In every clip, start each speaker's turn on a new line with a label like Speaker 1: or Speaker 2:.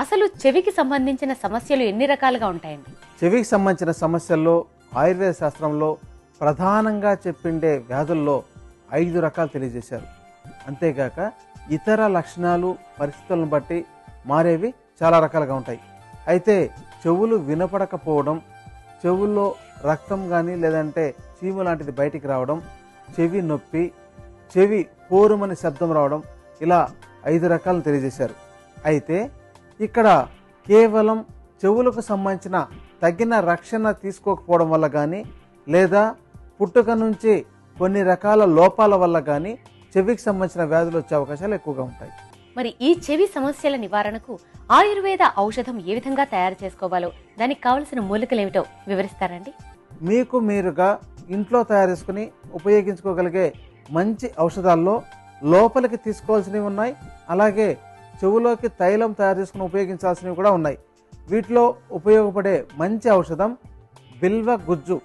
Speaker 1: అసలు చెవికి సంబంధించిన సమస్యలు ఎన్ని రకాలుగా ఉంటాయండి?
Speaker 2: చెవికి సంబంధించిన సమస్యల్లో ఆయుర్వేద శాస్త్రంలో ప్రధానంగా చెప్పిండే వ్యాధుల్లో 5 రకాలు తెలియజేశారు. అంతేగాక ఇతర లక్షణాలు పరిస్థితులను బట్టి మారేవి చాలా రకాలుగా ఉంటాయి. అయితే చెవులు వినపడకపోవడం, చెవుల్లో రక్తం కానీ లేదంటే చీము లాంటిది బయటికి రావడం, చెవి నొప్పి, చెవి పోరుమని శబ్దం రావడం, ఇలా 5 రకాలను తెలియజేశారు. అయితే ఇక్కడ కేవలం చెవులకు సంబంధించిన తగిన రక్షణ తీసుకోకపోవడం వల్ల కానీ లేదా పుట్టుక నుంచి కొన్ని రకాల లోపాల వల్ల కానీ చెవికి సంబంధించిన వ్యాధులు వచ్చే అవకాశాలు ఎక్కువగా ఉంటాయి.
Speaker 1: మరి ఈ చెవి సమస్యల నివారణకు ఆయుర్వేద ఔషధం ఏ విధంగా తయారు చేసుకోవాలో, దానికి కావలసిన మూలికలు ఏమిటో వివరిస్తారండి?
Speaker 2: మీకు మీరుగా ఇంట్లో తయారు చేసుకుని ఉపయోగించుకోగలిగే మంచి ఔషధాల్లో లోపలికి తీసుకోవాల్సినవి ఉన్నాయి, అలాగే చెవులోకి తైలం తయారు చేసుకుని ఉపయోగించాల్సినవి కూడా ఉన్నాయి. వీటిలో ఉపయోగపడే మంచి ఔషధం బిల్వ గుజ్జు.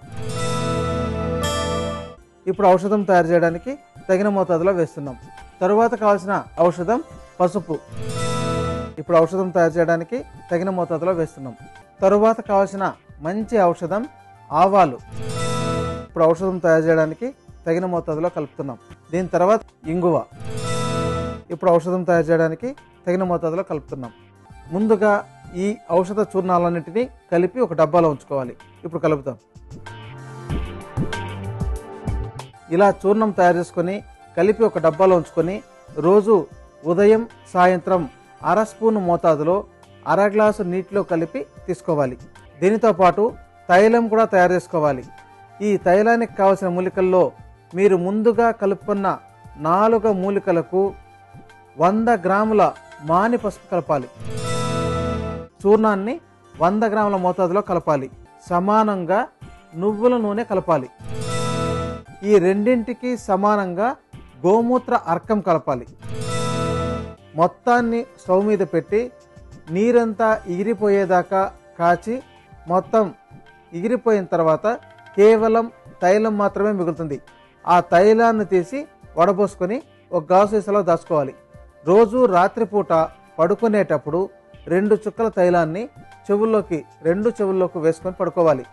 Speaker 2: ఇప్పుడు ఔషధం తయారు చేయడానికి తగిన మోతాదులో వేస్తున్నాం. తరువాత కావాల్సిన ఔషధం పసుపు. ఇప్పుడు ఔషధం తయారు చేయడానికి తగిన మోతాదులో వేస్తున్నాం. తరువాత కావాల్సిన మంచి ఔషధం ఆవాలు. ఇప్పుడు ఔషధం తయారు చేయడానికి తగిన మోతాదులో కలుపుతున్నాం. దీని తర్వాత ఇంగువ. ఇప్పుడు ఔషధం తయారు చేయడానికి తగిన మోతాదులో కలుపుతున్నాం. ముందుగా ఈ ఔషధ చూర్ణాలన్నింటినీ కలిపి ఒక డబ్బాలో ఉంచుకోవాలి. ఇప్పుడు కలుపుతాం. ఇలా చూర్ణం తయారు చేసుకొని కలిపి ఒక డబ్బాలో ఉంచుకొని రోజు ఉదయం సాయంత్రం 1/2 స్పూన్ మోతాదులో 1/2 గ్లాసు నీటిలో కలిపి తీసుకోవాలి. దీనితో పాటు తైలం కూడా తయారు చేసుకోవాలి. ఈ తైలానికి కావలసిన మూలికల్లో మీరు ముందుగా కలుపుకున్న 4 మూలికలకు 100 గ్రాముల మాని పసుపు కలపాలి. చూర్ణాన్ని 100 గ్రాముల మోతాదులో కలపాలి. సమానంగా నువ్వుల నూనె కలపాలి. ఈ రెండింటికి సమానంగా గోమూత్ర అర్కం కలపాలి. మొత్తాన్ని స్టవ్ మీద పెట్టి నీరంతా ఎగిరిపోయేదాకా కాచి మొత్తం ఎగిరిపోయిన తర్వాత కేవలం తైలం మాత్రమే మిగులుతుంది. ఆ తైలాన్ని తీసి వడబోసుకొని ఒక గాజు సీసాలో దాచుకోవాలి. రోజు రాత్రిపూట పడుకునేటప్పుడు 2 చుక్కల తైలాన్ని చెవుల్లోకి 2 చెవుల్లోకి వేసుకొని పడుకోవాలి.